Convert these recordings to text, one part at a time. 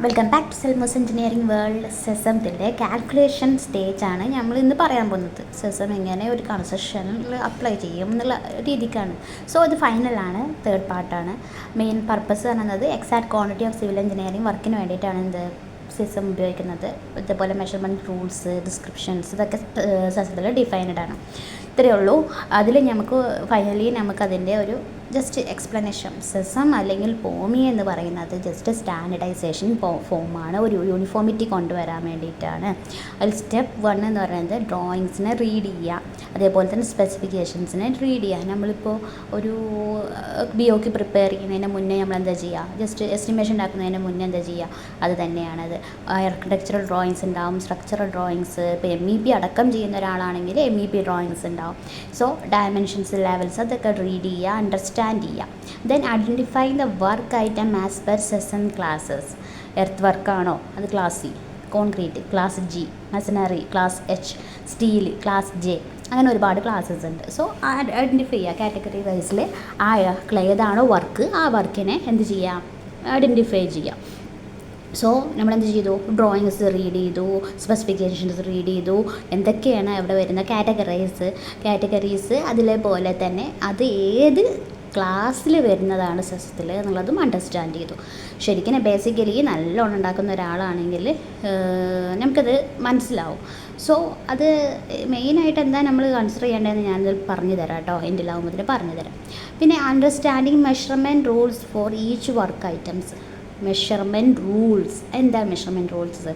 Welcome back to Selmos engineering world. സെസത്തിൻ്റെ calculation സ്റ്റേജാണ് നമ്മൾ ഇന്ന് പറയാൻ പോകുന്നത്. സെസം എങ്ങനെ ഒരു കൺസ്ട്രക്ഷനിൽ അപ്ലൈ ചെയ്യും എന്നുള്ള രീതിക്കാണ്. സോ ഇത് ഫൈനലാണ്, തേർഡ് പാർട്ടാണ്. മെയിൻ പർപ്പസ് പറയുന്നത് exact quantity of civil engineering വർക്കിന് വേണ്ടിയിട്ടാണ് ഇത് സെസം ഉപയോഗിക്കുന്നത്. ഇതേപോലെ മെഷർമെൻറ്റ് റൂൾസ്, ഡിസ്ക്രിപ്ഷൻസ് ഇതൊക്കെ സെസത്തിൽ ഡിഫൈൻഡ് ആണ്. ഇത്രയേ ഉള്ളൂ. അതിൽ നമുക്ക് ഫൈനലി നമുക്കതിൻ്റെ ഒരു ജസ്റ്റ് എക്സ്പ്ലനേഷൻ. സെസം അല്ലെങ്കിൽ പോമി എന്ന് പറയുന്നത് ജസ്റ്റ് സ്റ്റാൻഡർഡൈസേഷൻ ഫോമാണ്, ഒരു യൂണിഫോമിറ്റി കൊണ്ടുവരാൻ വേണ്ടിയിട്ടാണ്. അതിൽ സ്റ്റെപ്പ് 1 എന്ന് പറയുന്നത് ഡ്രോയിങ്സിനെ റീഡ് ചെയ്യുക, അതേപോലെ തന്നെ സ്പെസിഫിക്കേഷൻസിനെ റീഡ് ചെയ്യുക. നമ്മളിപ്പോൾ ഒരു BOQ പ്രിപ്പയർ ചെയ്യുന്നതിന് മുന്നേ നമ്മൾ എന്താ ചെയ്യുക, ജസ്റ്റ് എസ്റ്റിമേഷൻ ഉണ്ടാക്കുന്നതിന് മുന്നേ എന്താ ചെയ്യുക, അത് തന്നെയാണത്. ആർക്കിടെക്ചറൽ ഡ്രോയിങ്സ് ഉണ്ടാവും, സ്ട്രക്ചറൽ ഡ്രോയിങ്സ്. ഇപ്പോൾ MEP അടക്കം ചെയ്യുന്ന ഒരാളാണെങ്കിൽ MEP ഡ്രോയിങ്സ് ഉണ്ടാവും. സോ ഡയമെൻഷൻസ്, ലെവൽസ് അതൊക്കെ റീഡ് ചെയ്യുക, അണ്ടർസ്റ്റാൻഡ് ചെയ്യുക. Then identify the work item as per session classes. Earth വർക്കാണോ അത് class C, concrete class G, masonry class H, steel class J. അങ്ങനെ ഒരുപാട് ക്ലാസ്സസ് ഉണ്ട്. സോ ഐഡൻറ്റിഫൈ ചെയ്യുക കാറ്റഗറി വൈസിൽ ഏതാണോ വർക്ക്, ആ വർക്കിനെ എന്ത് ചെയ്യാം, ഐഡൻറ്റിഫൈ ചെയ്യാം. സോ നമ്മളെന്ത് ചെയ്തു, ഡ്രോയിങ്സ് റീഡ് ചെയ്തു, സ്പെസിഫിക്കേഷൻസ് റീഡ് ചെയ്തു, എന്തൊക്കെയാണ് അവിടെ വരുന്ന കാറ്റഗറീസ് അതിലേപോലെ തന്നെ അത് ഏത് ക്ലാസ്സിൽ വരുന്നതാണ് സെസത്തിൽ എന്നുള്ളതും അണ്ടർസ്റ്റാൻഡ് ചെയ്തു. ശരിക്കും ബേസിക്കലി നല്ലോണം ഉണ്ടാക്കുന്ന ഒരാളാണെങ്കിൽ നമുക്കത് മനസ്സിലാവും. സോ അത് മെയിനായിട്ട് എന്താ നമ്മൾ കൺസിഡർ ചെയ്യേണ്ടതെന്ന് ഞാനത് പറഞ്ഞു തരാം കേട്ടോ, എൻ്റെ ലാവുമ്പോൾ പറഞ്ഞു തരാം. പിന്നെ understanding measurement rules for each work items. Measurement rules എന്താണ് മെഷർമെൻറ്റ് റൂൾസ്?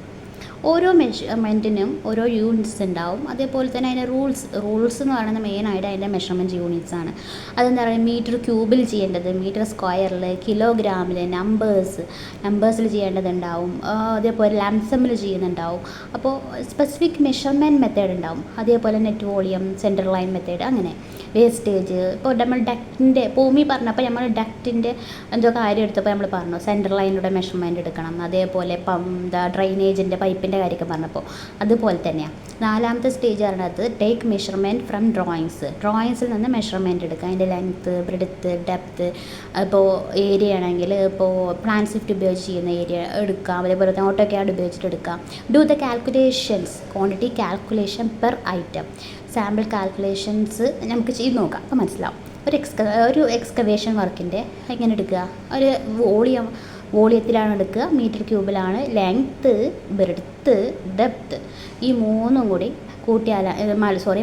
ഓരോ മെഷർമെൻറ്റിനും ഓരോ യൂണിറ്റ്സ് ഉണ്ടാവും. അതേപോലെ തന്നെ അതിൻ്റെ റൂൾസ് എന്ന് പറയുന്നത് മെയിനായിട്ട് അതിൻ്റെ മെഷർമെൻറ്റ് യൂണിറ്റ്സ് ആണ്. അതെന്താ പറയുക, മീറ്റർ ക്യൂബിൽ ചെയ്യേണ്ടത്, മീറ്റർ സ്ക്വയറിൽ, കിലോഗ്രാമിൽ, നമ്പേഴ്സിൽ ചെയ്യേണ്ടതുണ്ടാവും. അതേപോലെ ലംസമിൽ ചെയ്യുന്നുണ്ടാവും. അപ്പോൾ സ്പെസിഫിക് മെഷർമെൻറ്റ് മെത്തേഡ് ഉണ്ടാവും. അതേപോലെ net volume, central line method, അങ്ങനെ വേസ്റ്റേജ്. ഇപ്പോൾ നമ്മൾ ഡക്റ്റിൻ്റെ ഭൂമി പറഞ്ഞപ്പോൾ നമ്മൾ ഡക്റ്റിൻ്റെ എന്തോ കാര്യം എടുത്തപ്പോൾ നമ്മൾ പറഞ്ഞു സെൻട്രൽ ലൈനിലൂടെ മെഷർമെൻറ്റ് എടുക്കണം. അതേപോലെ ഡ്രൈനേജിൻ്റെ പൈപ്പിൻ്റെ കാര്യമൊക്കെ പറഞ്ഞപ്പോൾ അതുപോലെ തന്നെയാണ്. 4ാമത്തെ സ്റ്റേജ് പറയുന്നത് ടേക്ക് മെഷർമെൻറ്റ് ഫ്രം ഡ്രോയിങ്സിൽ നിന്ന് മെഷർമെൻറ്റ് എടുക്കുക. അതിൻ്റെ ലെങ്ത്ത്, ബ്രെഡ്ത്ത്, ഡെപ്ത്ത്. ഇപ്പോൾ ഏരിയ ആണെങ്കിൽ ഇപ്പോൾ പ്ലാൻ സ്വിഫ്റ്റ് ഉപയോഗിച്ച് ചെയ്യുന്ന ഏരിയ എടുക്കാം. അതേപോലെ തന്നെ ഓട്ടോക്യാഡ് ഉപയോഗിച്ചിട്ട് എടുക്കാം. Do the calculations, quantity calculation per item. Sample calculations നമുക്ക് ചെയ്ത് നോക്കാം, അപ്പോൾ മനസ്സിലാവും. ഒരു എക്സ്കവേഷൻ വർക്കിൻ്റെ എങ്ങനെ എടുക്കുക, ഒരു വോളിയത്തിലാണ് എടുക്കുക, മീറ്റർ ക്യൂബിലാണ്. ലെങ്ത്ത്, ബ്രെഡ്ത്ത്, ഡെപ്ത്ത് ഈ മൂന്നും കൂടി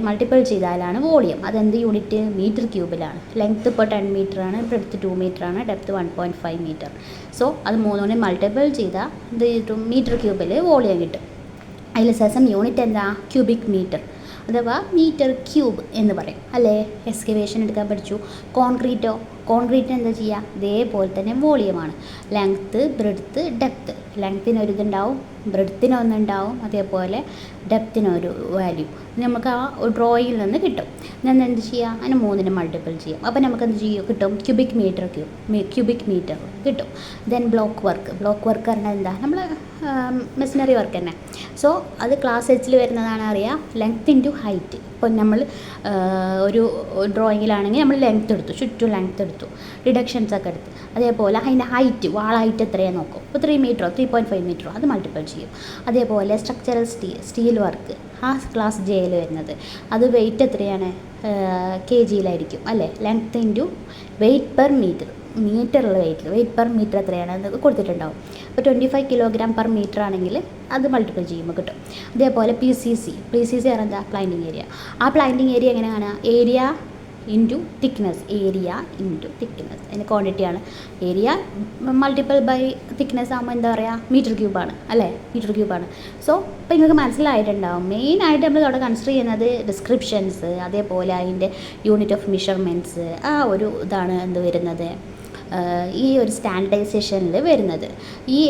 മൾട്ടിപ്പിൾ ചെയ്താലാണ് വോളിയം. അതെന്ത് യൂണിറ്റ്, മീറ്റർ ക്യൂബിലാണ്. ലെങ്ത്ത് ഇപ്പോൾ 10 മീറ്ററാണ്, ബ്രെഡ്ത്ത് 2 മീറ്ററാണ്, ഡെപ്ത്ത് 1.5 മീറ്റർ. സോ അത് മൂന്നുകൂടി മൾട്ടിപ്പിൾ ചെയ്താൽ ഇത് കിട്ടും, മീറ്റർ ക്യൂബിൽ വോളിയം കിട്ടും. അതിൽ ശേഷം യൂണിറ്റ് എന്താ, ക്യൂബിക് മീറ്റർ അഥവാ മീറ്റർ ക്യൂബ് എന്ന് പറയും അല്ലേ. എക്സ്കവേഷൻ എടുക്കാൻ പഠിച്ചു. കോൺക്രീറ്റ് എന്താ ചെയ്യുക, ഇതേപോലെ തന്നെ വോളിയമാണ്. Length, breadth, depth. ലെങ്ത്തിന് ഒരു ഇതുണ്ടാവും, ബ്രെഡ്ത്തിന് ഒന്നുണ്ടാവും, അതേപോലെ ഡെപ്തിനൊരു വാല്യൂ നമുക്ക് ആ ഡ്രോയിങ്ങിൽ നിന്ന് കിട്ടും. ഞാൻ എന്ത് ചെയ്യുക, അതിന് 3നെ മൾട്ടിപ്പിൾ ചെയ്യും. അപ്പോൾ നമുക്ക് എന്ത് ചെയ്യും, കിട്ടും ക്യൂബിക് മീറ്റർ കിട്ടും. ദെൻ ബ്ലോക്ക് വർക്ക് പറഞ്ഞാൽ എന്താ, നമ്മൾ മെഷീനറി വർക്ക് തന്നെ. സോ അത് ക്ലാസ് Hൽ വരുന്നതാണ് അറിയാം, ലെങ്ത്ത് ഇൻറ്റു ഹൈറ്റ്. ഇപ്പോൾ നമ്മൾ ഒരു ഡ്രോയിങ്ങിലാണെങ്കിൽ നമ്മൾ ലെങ്ത്ത് എടുത്തു, ചുറ്റും ലെങ്ത്ത് എടുത്തു, ഡിഡക്ഷൻസ് ഒക്കെ എടുത്ത്. അതേപോലെ അതിൻ്റെ ഹൈറ്റ്, വാൾ ഹൈറ്റ് എത്രയാണ് നോക്കും. ഇപ്പോൾ 3 മീറ്ററോ 3.5 മീറ്ററോ അത് മൾട്ടിപ്പിൾ ചെയ്യും. അതേപോലെ സ്ട്രക്ചറൽ സ്റ്റീൽ വർക്ക് ആ ക്ലാസ് Jയിൽ വരുന്നത്, അത് വെയിറ്റ് എത്രയാണ്, kgയിലായിരിക്കും അല്ലേ. ലെങ്ത്ത് ഇൻറ്റു വെയിറ്റ് പെർ മീറ്ററുള്ള വെയിറ്റ് പെർ മീറ്റർ എത്രയാണ് എന്നൊക്കെ കൊടുത്തിട്ടുണ്ടാവും. ഇപ്പോൾ 25 കിലോഗ്രാം പെർ മീറ്റർ ആണെങ്കിൽ അത് മൾട്ടിപ്പിൾ ചെയ്യുമ്പോൾ കിട്ടും. അതേപോലെ PCC പറഞ്ഞാൽ എന്താ, പ്ലൈൻറ്റിങ് ഏരിയ. ആ പ്ലൈൻറ്റിങ് ഏരിയ എങ്ങനെയാണ്, ഏരിയ ഇൻറ്റു തിക്നെസ്. അതിൻ്റെ ക്വാണ്ടിറ്റിയാണ്. ഏരിയ മൾട്ടിപ്പിൾ ബൈ തിക്നെസ് ആകുമ്പോൾ എന്താ പറയുക, മീറ്റർ ക്യൂബാണ്. സോ ഇപ്പോൾ നിങ്ങൾക്ക് മനസ്സിലായിട്ടുണ്ടാവും. മെയിനായിട്ട് നമ്മൾ അവിടെ കൺസിഡർ ചെയ്യുന്നത് ഡിസ്ക്രിപ്ഷൻസ്, അതേപോലെ അതിൻ്റെ യൂണിറ്റ് ഓഫ് മെഷർമെൻറ്റ്സ്, ആ ഒരു ഇതാണ് എന്ത് വരുന്നത്, ഈ ഒരു സ്റ്റാൻഡർഡൈസേഷനിൽ വരുന്നത്. ഈ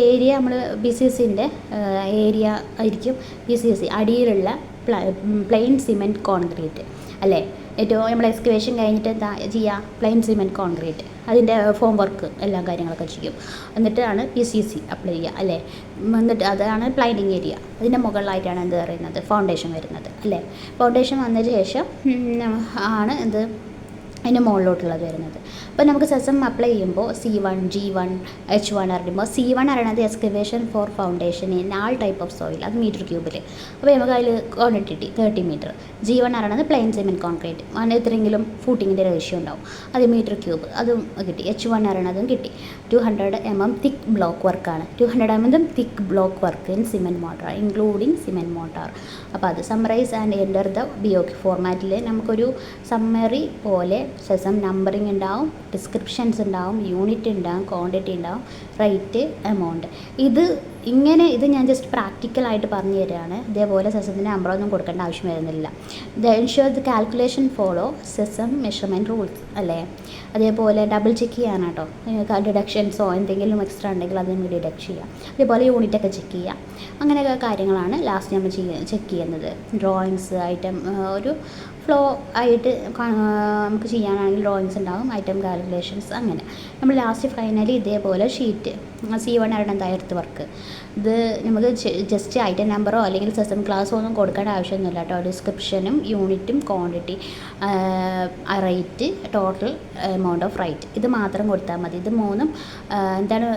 ഏരിയ നമ്മൾ BCCൻ്റെ ഏരിയ ആയിരിക്കും. BCC അടിയിലുള്ള പ്ലെയിൻ സിമെൻറ്റ് കോൺക്രീറ്റ് അല്ലേ. ഏറ്റവും നമ്മൾ എക്സ്കവേഷൻ കഴിഞ്ഞിട്ട് എന്താ ചെയ്യുക, പ്ലെയിൻ സിമെൻറ്റ് കോൺക്രീറ്റ് അതിൻ്റെ ഫോം വർക്ക് എല്ലാ കാര്യങ്ങളൊക്കെ ചെയ്യും. എന്നിട്ടാണ് PCC അപ്ലൈ ചെയ്യുക അല്ലേ. എന്നിട്ട് അതാണ് പ്ലൈനിങ് ഏരിയ. അതിൻ്റെ മുകളിലായിട്ടാണ് എന്ത് പറയുന്നത്, ഫൗണ്ടേഷൻ വരുന്നത് അല്ലേ. ഫൗണ്ടേഷൻ വന്നതിന് ശേഷം ആണ് എന്ത് അതിൻ്റെ മുകളിലോട്ടുള്ളത് വരുന്നത്. അപ്പോൾ നമുക്ക് സെസം അപ്ലൈ ചെയ്യുമ്പോൾ C1, G1, H1 അറിയുമ്പോൾ C1 അറിയണത് excavation four foundation in all type of soil, അത് മീറ്റർ ക്യൂബിൽ. അപ്പോൾ നമുക്ക് അതിൽ ക്വാണ്ടിറ്റി 30 മീറ്റർ. G1 അറിയണത് പ്ലെയിൻ സിമെൻറ്റ് കോൺക്രീറ്റ്, എത്രയെങ്കിലും ഫൂട്ടിങ്ങിൻ്റെ റേഷ്യോ ഉണ്ടാവും, അത് മീറ്റർ ക്യൂബ്, അതും കിട്ടി. H1 അറിയണതും കിട്ടി. 200 mm തിക്ക് ബ്ലോക്ക് വർക്കാണ്. 200 mm thick block work in cement motor including cement motor. അപ്പോൾ അത് summarise and enter the BOQ ഫോർമാറ്റിൽ നമുക്കൊരു സമ്മറി പോലെ സെസം നമ്പറിങ് ഉണ്ടാവും, ഡിസ്ക്രിപ്ഷൻസ് ഉണ്ടാവും, യൂണിറ്റ് ഉണ്ടാവും, ക്വാണ്ടിറ്റി ഉണ്ടാവും, റേറ്റ്, എമൗണ്ട്. ഇത് ഞാൻ ജസ്റ്റ് പ്രാക്ടിക്കലായിട്ട് പറഞ്ഞു തരികയാണ്. ഇതേപോലെ സെസത്തിൻ്റെ നമ്പറൊന്നും കൊടുക്കേണ്ട ആവശ്യം വരുന്നില്ല. എൻഷുർ ദ കാൽക്കുലേഷൻ ഫോളോ സെസം മെഷർമെൻറ്റ് റൂൾസ് അല്ലേ. അതേപോലെ ഡബിൾ ചെക്ക് ചെയ്യാനാണ് കേട്ടോ. ഡിഡക്ഷൻസോ എന്തെങ്കിലും എക്സ്ട്രാ ഉണ്ടെങ്കിൽ അത് നമുക്ക് ഡിഡക്ട് ചെയ്യാം. അതേപോലെ യൂണിറ്റൊക്കെ ചെക്ക് ചെയ്യാം. അങ്ങനെയൊക്കെ കാര്യങ്ങളാണ് ലാസ്റ്റ് നമ്മൾ ചെക്ക് ചെയ്യുന്നത്. ഡ്രോയിങ്സ്, ഐറ്റം, ഒരു ഫ്ലോ ആയിട്ട് നമുക്ക് ചെയ്യാനാണെങ്കിൽ ഡ്രോയിങ്സ് ഉണ്ടാകും, ഐറ്റം കാൽക്കുലേഷൻസ്, അങ്ങനെ നമ്മൾ ലാസ്റ്റ് ഫൈനലി ഇതേപോലെ ഷീറ്റ് C1 അറിയണം എർത്ത് വർക്ക്. ഇത് നമുക്ക് ജസ്റ്റ് ഐറ്റം നമ്പറോ അല്ലെങ്കിൽ സെസം ക്ലാസ്സോ ഒന്നും കൊടുക്കേണ്ട ആവശ്യമൊന്നുമില്ല കേട്ടോ. ഡിസ്ക്രിപ്ഷനും യൂണിറ്റും quantity, rate, total amount of right, ഇത് മാത്രം കൊടുത്താൽ മതി. ഇത് മൂന്നും എന്താണ്,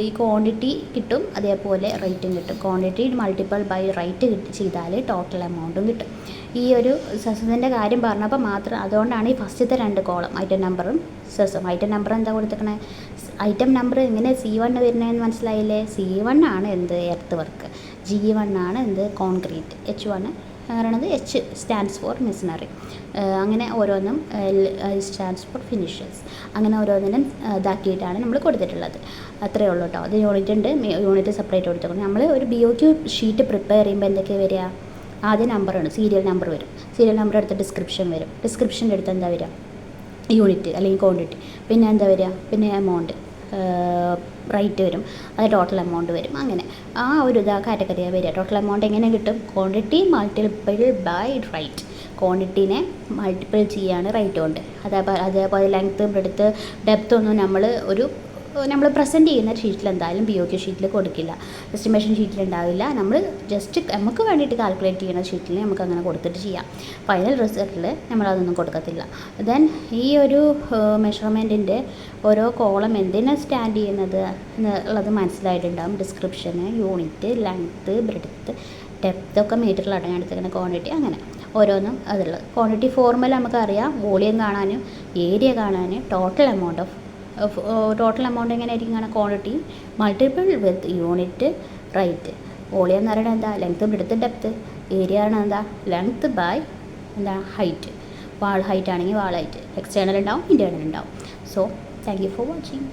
ഈ ക്വാണ്ടിറ്റി കിട്ടും, അതേപോലെ റേറ്റും കിട്ടും. ക്വാണ്ടിറ്റി മൾട്ടിപ്പിൾ ബൈ റൈറ്റ് ചെയ്താൽ ടോട്ടൽ എമൗണ്ടും കിട്ടും. ഈ ഒരു സെസത്തിൻ്റെ കാര്യം പറഞ്ഞപ്പോൾ മാത്രം, അതുകൊണ്ടാണ് ഈ ഫസ്റ്റത്തെ 2 കോളം ഐറ്റം നമ്പറും സെസം. ഐറ്റം നമ്പർ എന്താ കൊടുത്തേക്കണേ, ഐറ്റം നമ്പർ എങ്ങനെ C1 വരുന്നതെന്ന് മനസ്സിലായില്ലേ. C1 ആണ് എന്ത്, എർത്ത് വർക്ക്. G1 ആണ് എന്ത്, കോൺക്രീറ്റ്. H1 പറയണത് H സ്റ്റാൻഡ്സ് ഫോർ മെഷീനറി. അങ്ങനെ ഓരോന്നും സ്റ്റാൻഡ്സ് ഫോർ ഫിനിഷേഴ്സ്. അങ്ങനെ ഓരോന്നിനും ഇതാക്കിയിട്ടാണ് നമ്മൾ കൊടുത്തിട്ടുള്ളത്. അത്രയേ ഉള്ളൂ കേട്ടോ. അത് യൂണിറ്റ് ഉണ്ട്, യൂണിറ്റ് സെപ്പറേറ്റ് കൊടുത്തേക്കണം. നമ്മൾ ഒരു BOQ ഷീറ്റ് പ്രിപ്പയർ ചെയ്യുമ്പോൾ എന്തൊക്കെയാണ് വരിക, ആദ്യം നമ്പറാണ്, സീരിയൽ നമ്പർ വരും. സീരിയൽ നമ്പർ എടുത്ത് ഡിസ്ക്രിപ്ഷൻ വരും. ഡിസ്ക്രിപ്ഷൻ്റെ അടുത്ത് എന്താ വരിക, യൂണിറ്റ് അല്ലെങ്കിൽ ക്വാണ്ടിറ്റി. പിന്നെ എന്താ വരിക, പിന്നെ എമൗണ്ട്, റേറ്റ് വരും, അത് ടോട്ടൽ എമൗണ്ട് വരും. അങ്ങനെ ആ ഒരു കാറ്റഗറിയാണ് വരിക. ടോട്ടൽ എമൗണ്ട് എങ്ങനെ കിട്ടും, ക്വാണ്ടിറ്റി മൾട്ടിപ്പിൾ ബൈ റൈറ്റ്. ക്വാണ്ടിറ്റീനെ മൾട്ടിപ്പിൾ ചെയ്യാണ് റേറ്റ് കൊണ്ട്. അതേപോലെ ലെങ്ത്ത്, ബ്രെഡ്ത്ത്, ഡെപ്ത്ത് ഒന്നും നമ്മൾ പ്രസൻറ്റ് ചെയ്യുന്ന ഷീറ്റിൽ എന്തായാലും BOQ ഷീറ്റിൽ കൊടുക്കില്ല, എസ്റ്റിമേഷൻ ഷീറ്റിൽ ഉണ്ടാവില്ല. നമ്മൾ ജസ്റ്റ് നമുക്ക് വേണ്ടിയിട്ട് കാൽക്കുലേറ്റ് ചെയ്യുന്ന ഷീറ്റിൽ നമുക്ക് അങ്ങനെ കൊടുത്തിട്ട് ചെയ്യാം. ഫൈനൽ റിസൾട്ടിൽ നമ്മളതൊന്നും കൊടുക്കത്തില്ല. ദെൻ ഈ ഒരു മെഷർമെൻറ്റിൻ്റെ ഓരോ കോളം എന്തിനാണ് സ്റ്റാൻഡ് ചെയ്യുന്നത് എന്നുള്ളത് മനസ്സിലായിട്ടുണ്ടാകും. ഡിസ്ക്രിപ്ഷന്, യൂണിറ്റ്, ലെങ്ത്ത്, ബ്രെഡ്ത്ത്, ഡെപ്ത്ത് ഒക്കെ മീറ്ററിലാണ് എടുത്തിരിക്കുന്ന ക്വാണ്ടിറ്റി. അങ്ങനെ ഓരോന്നും അതുള്ളത്. ക്വാണ്ടിറ്റി ഫോർമുല നമുക്കറിയാം, വോളിയം കാണാനും ഏരിയ കാണാനും ടോട്ടൽ എമൗണ്ട് എങ്ങനെ ആയിരിക്കും കാണാൻ, ക്വാണ്ടിറ്റി മൾട്ടിപ്പിൾ വിത്ത് യൂണിറ്റ്, റേറ്റ്. വോളിയം എന്ന് പറയുന്നത് എന്താ, ലെങ്ത്ത്, ബ്രെഡ്ത്ത്, ഡെപ്ത്ത്. ഏരിയ ആണ് എന്താ, ലെങ്ത്ത് ബൈ എന്താ, ഹൈറ്റ്. വാൾ ഹൈറ്റ് ആണെങ്കിൽ വാൾ ഹൈറ്റ്. എക്സ്റ്റേണൽ ഉണ്ടാവും, ഇൻറ്റേർണൽ ഉണ്ടാവും. So thank you for watching.